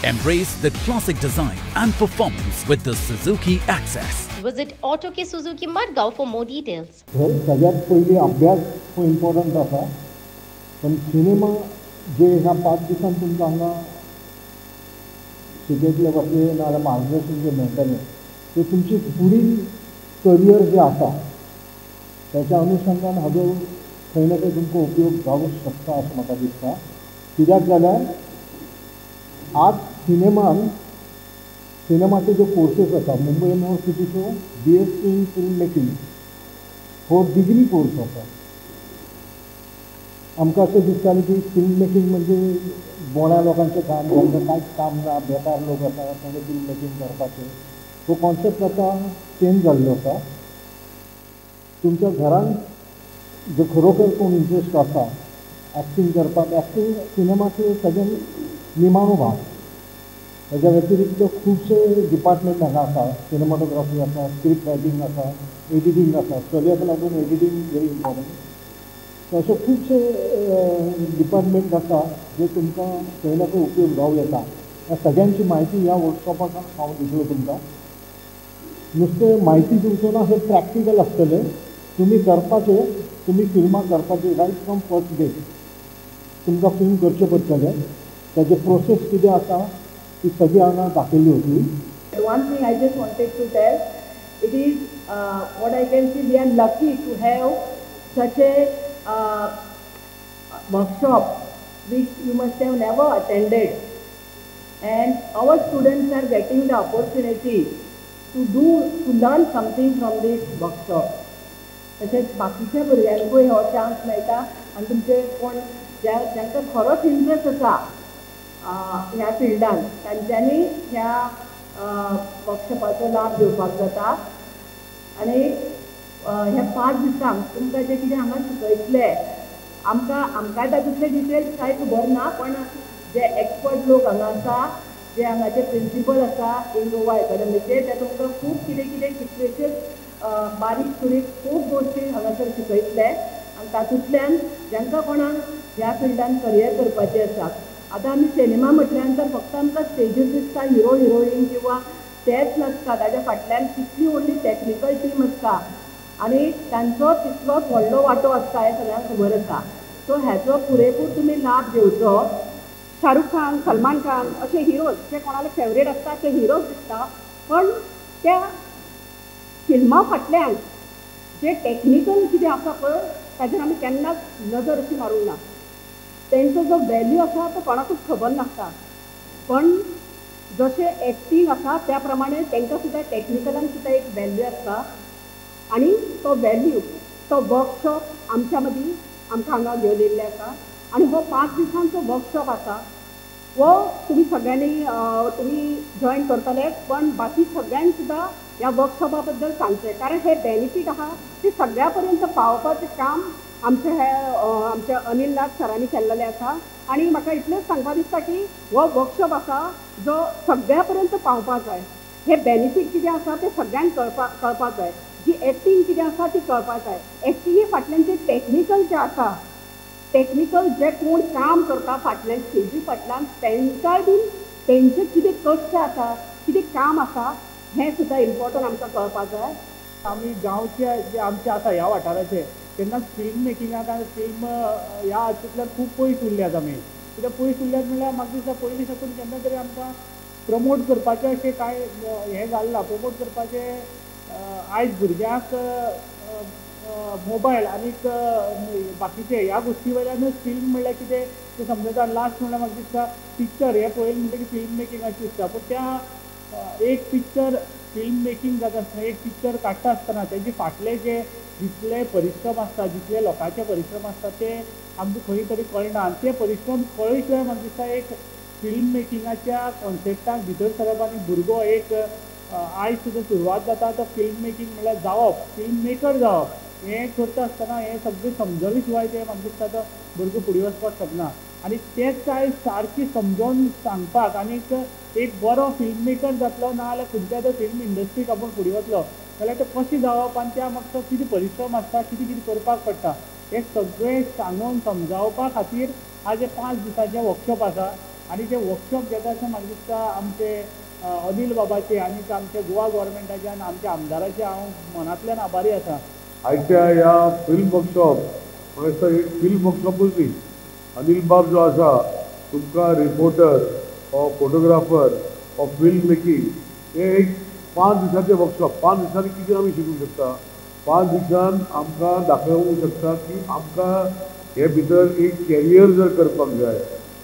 Embrace the classic design and performance with the Suzuki Access. Visit Auto K Suzuki Madgaon for more details. सगळ्यात पयली अभ्यास खूब important आसा, पण cinema जे ह्या 5 दिसांत तुमकां हांगा शिकयतले वतले नाजाल्यार मार्गदर्शन जे मेळटलें ते तुमची फुडील करियर जे आसा त्याच्या अनुशंगान हाजो खंय ना खंय तुमकां उपयोग जावंक शकता अशें म्हाका दिसता. कित्याक जाल्यार आज सिनेमाचे जो कोर्सेस आसा मुंबय युनिवर्सिटीचो BSc इन फिल्म मेकिंग हो डिग्री कोर्स आसा. आमकां अशें दिसतालें की फिल्म मेकिंग म्हणजे बोण्या लोकांचें काम, जांकां कांयच काम ना, बेकार लोक आसा तांकां फिल्म मेकिंग करपाचें. तो कॉन्सेप्ट आतां चेंज जाल्लो आसा. तुमच्या घरान जो खरोखर कोण इंट्रस्ट आसा एक्टींग करपाक, एक्टींग सिनेमाचो सगळ्यात निमाणो भाग. ताच्या व्यतिरिक्त खुबशे डिपार्टमेंट हांगा आसा. सिनेमाटोग्राफी आसा, स्क्रिप्ट रायटींग आसा, एडिटींग आसा. चलयाक लागून एडिटींग व्हेरी इम्पॉर्टंट. सो अशे खुबशे डिपार्टमेंट आसा जे तुमकां खंय ना खंय उपयोग जावं येता. ह्या सगळ्यांची म्हायती ह्या वर्कशॉपाक हांव दितलो तुमकां. नुस्तें म्हायती दिवचो ना, हें प्रॅक्टिकल आसतलें. तुमी करपाचें, तुमी फिल्मां करपाचें रायट फ्रॉम फर्स्ट डे तुमकां फिल्म करचें पडटलें. ताजे प्रोसेस कितें आसा ती सगळी हांगा दाखयली होती. One thing I just wanted to tell, it is what I can say, we are lucky to have such a workshop which you must have never attended, and our students are getting the opportunity to learn something from this workshop. तशेंच बाकीच्या भुरग्यांकूय हो chance मेळटा आनी तुमचे कोण जांकां खरोच इंट्रस्ट आसा ह्या फिल्डान तांच्यांनी ह्या वर्कशॉपाचो लाभ घेवपाक जाता. आनी ह्या 5 दिसांक तुमकां जें कितें हांगा शिकयतले आमकां तातूंतले डिटेल्स कांय खबर ना, पण जे एक्सपर्ट लोक हांगा आसा, जे हांगाचे प्रिंसिपल आसा इन गोवा एकाडमीचे, ते तुमकां खूब कितें कितें कितलेशेच बारीक सुरीक खूब गोश्टी हांगासर शिकयतले. आनी तातूंतल्यान जांकां कोणाक ह्या फिल्डान करियर करपाचें आसा, आतां आमी सिनेमा म्हटल्यानंतर फक्त आमकां स्टेजीर दिसता हिरो हिरोईन किंवा तेच नासता, ताच्या फाटल्यान कितली व्हडली टॅक्निकल टीम आसता आनी तांचो तितलोच व्हडलो वांटो आसता हें सगळ्यांक खबर आसा. सो हेचो पुरेपूर तुमी लाभ घेवचो. शाहरुख खान, सलमान खान अशे हिरोज जे कोणाले फेवरेट आसता ते हिरोज दिसता, पण त्या फिल्मा फाटल्यान जे टॅक्निकल कितें आसा पळय ताचेर आमी केन्नाच नजर अशी मारूंक ना. तेंचो जो वॅल्यू आसा तो कोणाकूच खबर नासता, पण जशें एक्टींग आसा त्या प्रमाणे तांकां सुद्दां टॅक्निकलान सुद्दां एक वॅल्यू आसता. आनी तो वॅल्यू तो वर्कशॉप आमच्या मदीं आमकां हांगा घेवन येयल्ले आसा. आनी हो 5 दिसांचो वर्कशॉप आसा वो तुमी सगळ्यांनी तुमी जॉयन करतले, पण बाकी म्हाका सुद्दां ह्या वर्कशॉपा बद्दल सांगचें, कारण हे बेनिफीट आहा ते सगळ्या पर्यंत पावोवपाचें काम आमच्या अनिल नाथ सरांनी केल्लेलें आसा. आनी म्हाका इतलेंच सांगपाक दिसता की हो वर्कशॉप आसा जो सगळ्या पर्यंत पावपाक जाय. हे बेनिफीट कितें आसा ते सगळ्यांक कळपाक जाय. जी एक्टींग कितें आसा ती कळपाक जाय. एक्टिंगे फाटल्यान जे टेक्निकल जे आसा, टेक्निकल जे कोण काम करता फाटल्यान स्टेजी फाटल्यान तांकांय बीन तेंचे कितें कश्ट आसा, कितें काम आसा हें सुद्दां इम्पॉर्टंट आमकां कळपाक जाय. आमी गांवचे जे आमचे आसा ह्या वाठाराचे तेन्ना फिल्म मेकिंगाक आनी फिल्म ह्या हातूंतल्यान खूब पयस उरल्यात आमी. कित्याक पयस उरल्यात म्हणल्यार म्हाका दिसता पयलीं साकून केन्ना तरी आमकां प्रमोट करपाचें अशें कांय हें जाल्ला. प्रमोट करपाचें आयज भुरग्यांक मोबायल आनीक बाकीचे ह्या गोष्टी वयल्यानूच फिल्म म्हणल्यार कितें तें समजता. लास्ट म्हणल्यार म्हाका दिसता पिक्चर हें पळयलें म्हणटकीर फिल्म मेकींग अशें दिसता. पूण त्या एक पिक्चर फिल्म मेकींग जाता आसतना एक पिक्चर काडटा आसतना तेजे फाटले जे जितले परिश्रम आसता जितले लोकांचे परिश्रम आसता ते आमकां खंय तरी कळना. आनी ते परिश्रम कळ्ळे शिवाय म्हाका दिसता एक फिल्म मेकिंगाच्या कॉन्सेप्टाक भितर सरप आनी भुरगो एक आयज सुद्दां सुरवात जाता तो फिल्म मेकींग म्हणल्यार जावप फिल्म मेकर जावप हें करता आसतना हें सगळें समजले शिवाय तें म्हाका दिसता तो भुरगो फुडें वचपाक शकना. आनी तेंच आयज सारकी समजोवन सांगपाक आनीक एक बरो फिल्म मेकर जातलो ना जाल्यार खंयच्या तरी फिल्म इंडस्ट्रीक आपूण फुडें वतलो जाल्यार तें कशें जावप आनी त्या म्हाका कितें परिश्रम आसता कितें कितें करपाक पडटा हें सगळें सांगून समजावपा खातीर आज 5 दिसाचें वर्कशॉप आसा. आनी तें वर्कशॉप घेता आसतना म्हाका दिसता आमचे अनिल बाबाचे आनीक आमच्या गोवा गव्हर्मेंटाचे आनी आमच्या आमदाराचे हांव मनांतल्यान आभारी आसा. आयच्या ह्या फिल्म वर्कशॉप म्हाका दिसता एक फिल्म वर्कशॉपूच न्ही. अनिल बाब जो आसा तुमकां reporter or photographer or film making हे एक 5 दिसाचें वर्कशॉप. 5 दिसांनी कितें आमी शिकूंक शकता. 5 दिसान आमकां दाखोवंक शकता की आमकां हे भितर एक कॅरियर जर करपाक जाय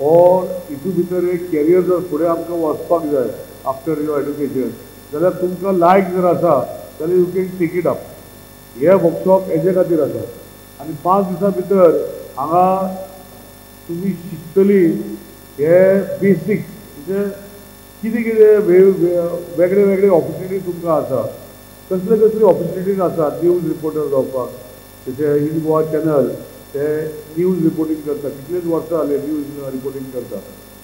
ऑर हितून भितर एक कॅरियर जर फुडें आमकां वचपाक जाय आफ्टर युअर एड्युकेशन जाल्यार तुमकां लायक जर आसा जाल्यार you can take it up. हे वर्कशॉप हेजे खातीर आसा. आनी 5 दिसां भितर हांगा तुमी शिकतली हे बेसीक म्हणजे कितें कितें वेगळे वेगळे ऑपॉर्च्युनिटी तुमकां आसा. कसले कसले ऑपॉर्च्युनिटीज आसा न्यूज रिपोर्टर जावपाक. जशें इन गोवा चॅनल ते न्यूज रिपोर्टींग करता कितलेच वर्सां जाले न्यूज रिपोर्टींग करता.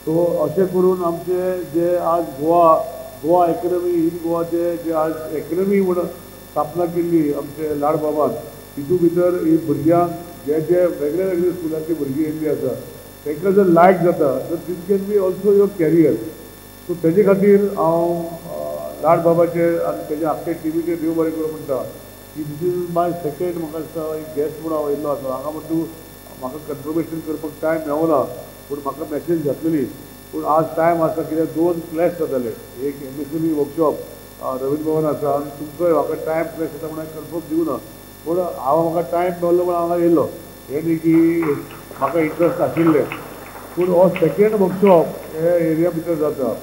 सो अशें करून आमचे जे आज गोवा इकॉनॉमी इन गोवाचे जे आज इकॉनॉमी म्हणून स्थापना केल्ली आमचे लाड बाबान तितून भितर ही भुरग्यांक जे जे वेगळे वेगळे स्कुलांची भुरगीं येयल्लीं आसा तांकां जर लायक जाता तर this can be also your career. So तेजे खातीर हांव लाड बाबाचे आनी तेजे आख्खे टिमीचे देव बरें करूं म्हणटा की दीस इज माय सेकेंड म्हाका दिसता एक गेस्ट म्हणून हांव येयल्लो आसा. हांगा म्हणून म्हाका कन्फर्मेशन करपाक टायम मेळना पूण म्हाका मॅसेज घातलेली. पूण आज टायम आसा कित्याक 2 क्लॅस जाताले. एक एमएसएमई वर्कशॉप रवींद्र भवन आसा आनी तुमचोय म्हाका टायम क्लॅस येता म्हणून हांवें कन्फर्म दिवना. पूण हांव म्हाका टायम मेळ्ळो म्हणून हांगा येयल्लो. हें न्ही की म्हाका इंट्रस्ट आशिल्लें. पूण हो सेकेंड वर्कशॉप हे एरिया भितर जाता.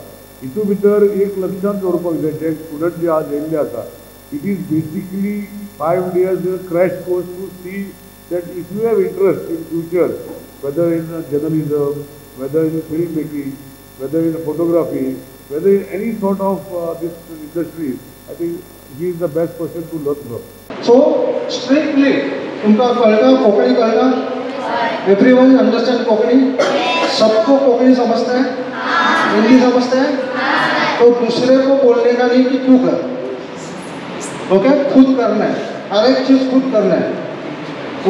हितून भितर एक लक्षांत दवरपाक जाय जे स्टुडंट जे आज येयल्ले आसा it is basically 5 days crash course to see that if you have interest in future, whether in journalism, whether in film making, whether in photography, whether in any sort of this industry, I think he is the best person to learn from. So strictly, तुमका कळना कोंकणी कळना? Everyone understand Konkani? सबको कोंकणी समझता है? हिंदी समझता है? तो दूसरे को बोलने का नहीं कि तू कर. ओके, खुद करना है. हर एक चीज खुद करना है.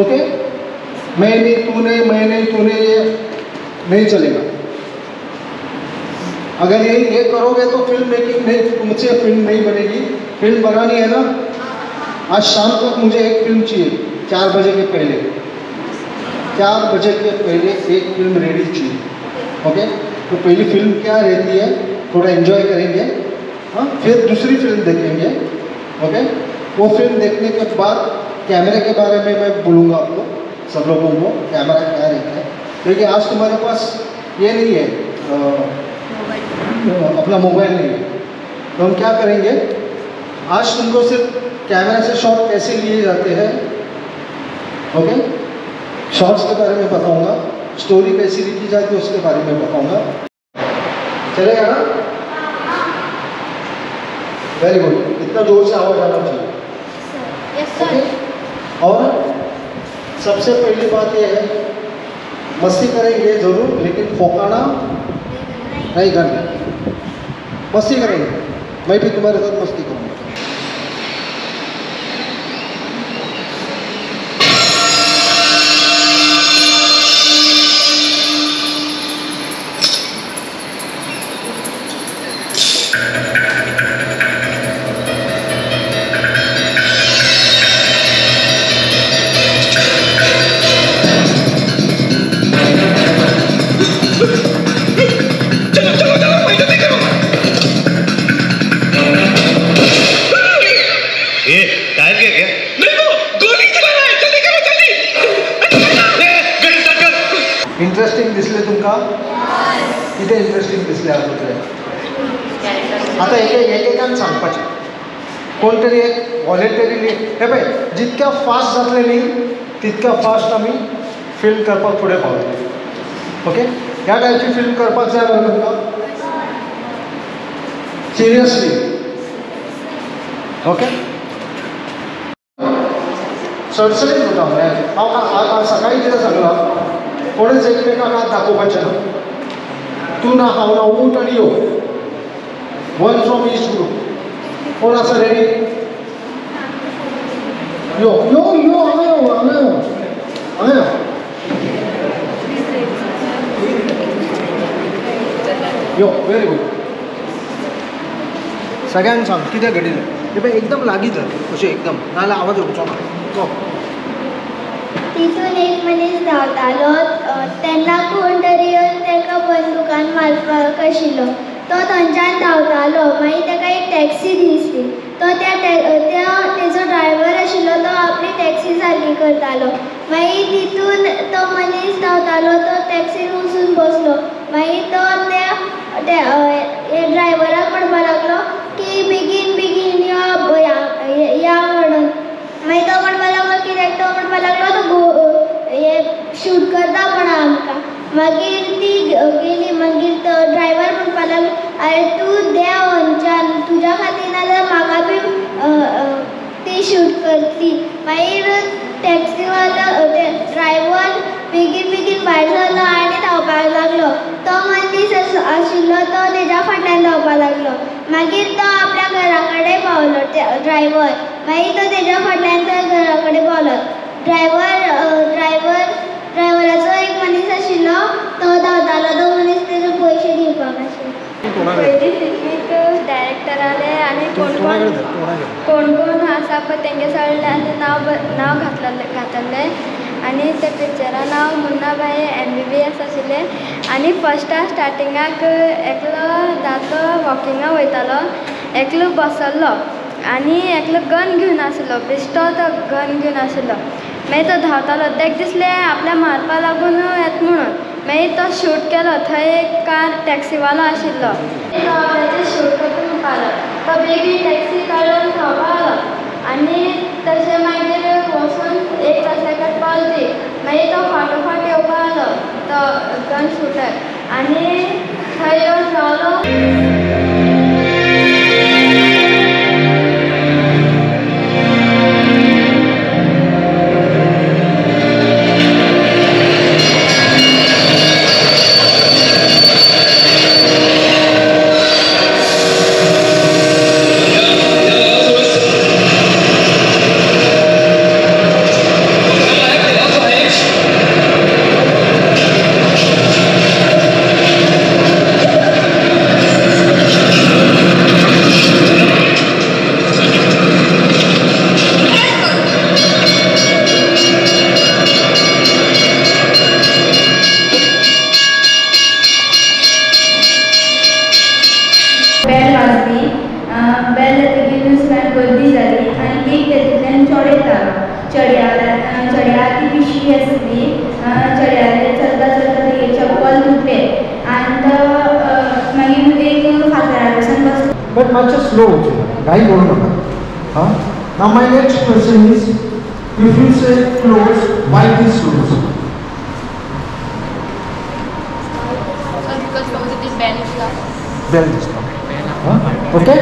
ओके, मैं नहीं तूने ये नहीं चलेगा. अगर ये करोगे तो फिल्म मेकिंग नहीं, मुझसे फिल्म नहीं बनेगी. फिल्म बनानी है ना, आज शाम तक मुझे एक फिल्म चाहिए 4 बजे के पहले. 4 बजे के पहले एक फिल्म रेडी चाहिए. ओके, तो पहली फिल्म क्या रहती है थोड़ा एंजॉय करेंगे. हाँ, फिर दूसरी फिल्म देखेंगे. ओके, वो फिल्म देखने के बाद कैमरे के बारे में मैं बोलूँगा आपको सब लोगों को कैमरा क्या रहता है. क्योंकि आज तुम्हारे पास ये नहीं है अपना मोबाइल नहीं है. तो हम क्या करेंगे, आज तुमको सिर्फ कैमरा से शॉट कैसे लिए जाते हैं, ओके, शॉट्स के बारे में बताऊंगा. स्टोरी कैसी लिखी जाती है उसके बारे में बताऊंगा. चलेगा ना? Very good. इतना जोर से आवाज आना चाहिए. ओके, और सबसे पहली बात यह है मस्ती करेंगे ज़रूर लेकिन फोकाना नहीं करना. मस्ती करेंगे, मैं भी तुम्हारे साथ मस्ती करूँगा. चलो चलो चलो, मैं जल्दी करो. इंटरेस्टिंग दिसले तुमकां? कितें इंटरेस्टिंग दिसलें हातूंतलें? आतां एकेकान सांगपाचें. कोण तरी एक वॉलंटरीली हे पळय जितक्या फास्ट जातलें न्ही तितक्या फास्ट आमी फिल्म करपाक फुडें पावतले. ओके, ह्या टायपची फिल्म करपाक जाय मरे तुमकां? सिरियसली? ओके, सडसडीत वता हांव सकाळीं कितें सांगलां, कोणेच एकमेकांक हात दाखोवपाचें ना. तूं ना हांव ना, उठ आनी यो. One from each group. कोण आसा रेडी? यो यो यो हांगा यो हांगा यो हांगा यो. यो, व्हेरी गुड. सगळ्यांक सांग कितें घडिल्लें. हे पळय एकदम लागीं धर अशें एकदम, नाजाल्यार आवाज येवचो ना. गो. तितून एक मनीस धांवतालो, तेन्ना कोण तरी येवन ताका बंदुकान मारपाक आशिल्लो. तो थंयच्यान धांवतालो, मागीर ताका एक टॅक्सी दिसली. तो तेजो ड्रायव्हर आशिल्लो, तो आपली टॅक्सी सारकी करतालो. मागीर तितून तो मनीस धांवतालो, तो टॅक्सीन वचून बसलो. मागीर तो त्या ड्रायव्हराक म्हणपाक लागलो की बेगीन बेगीन या म्हणून. मागीर तो म्हणपाक लागलो कित्याक? तो म्हणपाक लागलो तो हे शूट करता म्हणून आमकां. मागीर ती गेली. मागीर तो ड्रायव्हर म्हणपाक लागलो अरे तूं देव खंयच्यान, तुज्या खातीर नाजाल्यार म्हाका बी ती शूट करतली. मागीर टॅक्सीवालो ड्रायव्हर बेगीन बेगीन भायर सरलो आनी धांवपाक लागलो. तो मनीस आशिल्लो तो तेज्या फाटल्यान धांवपाक लागलो. मागीर तो आपल्या घरा कडेन पावलो ड्रायव्हर. मागीर तो तेज्या फाटल्यान घरा कडेन पावलो. ड्रायव्हराचो एक मनीस आशिल्लो, तो धांवतालो. तो मनीस तेजे पयशे दिवपाक आशिल्लो. पयलीं फिल्मीक डायरेक्टर आले आनी कोण कोण आसा पळय तेंगे सगळ्यांचें नांव घातलें. आनी त्या पिक्चरा नांव मुन्नाभाई MBBS आशिल्लें. आनी फस्टा स्टार्टिंगाक एकलो दादलो वॉकिंगाक वयतालो, एकलो बसल्लो आनी एकलो गन घेवन आशिल्लो, बेश्टो तो गन घेवन आशिल्लो. मागीर तो धांवतालो, ताका दिसलें आपल्या मारपा लागून येता म्हणून. मागीर तो शूट केलो. थंय एक कार टॅक्सीवालो आशिल्लो, तो आपल्याचें शूट करून पावलो. तो बेगीन टॅक्सी काडून धांवपाक लागलो. आनी तशें मागीर वचून एक रस्त्याकडेन पावली. मागीर तो फाटोफाट येवपाक लागलो तो गन शूटर. आनी थंय येवन रावलो. But much slow, right? Now my next question is, if you say close, why this close? Because the bell is loud. Bell is loud. Okay?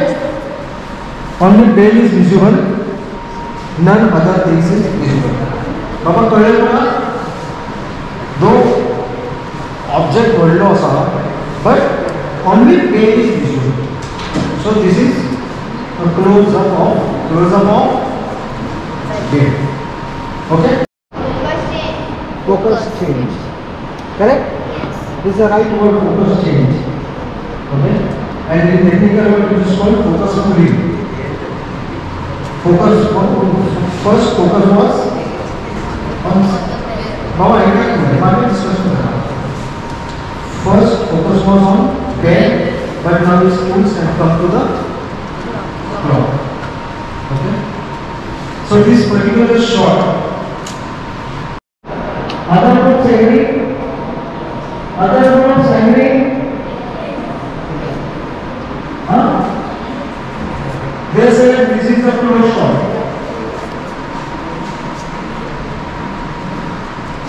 Only bell is visible, none other things is visible. Baba कळलं मला? दो object वडलो असा, but only bell is visible. So this is a close-up of bell. Okay? Focus change. Correct? Yes. This is the right word, focus change. Okay? And in technical word it is called focus pulling. First focus was on Baba, first focus was on bell. But now it pulls and come to the clock. Okay? So this particular shot, other words agree? They say this is a closed shop.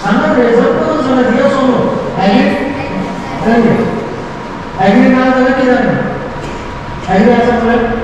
सांगा रेझल्ट करून सांगा दिया सोनो agri agri नाव झालं की नाही agri याचा प्रयोग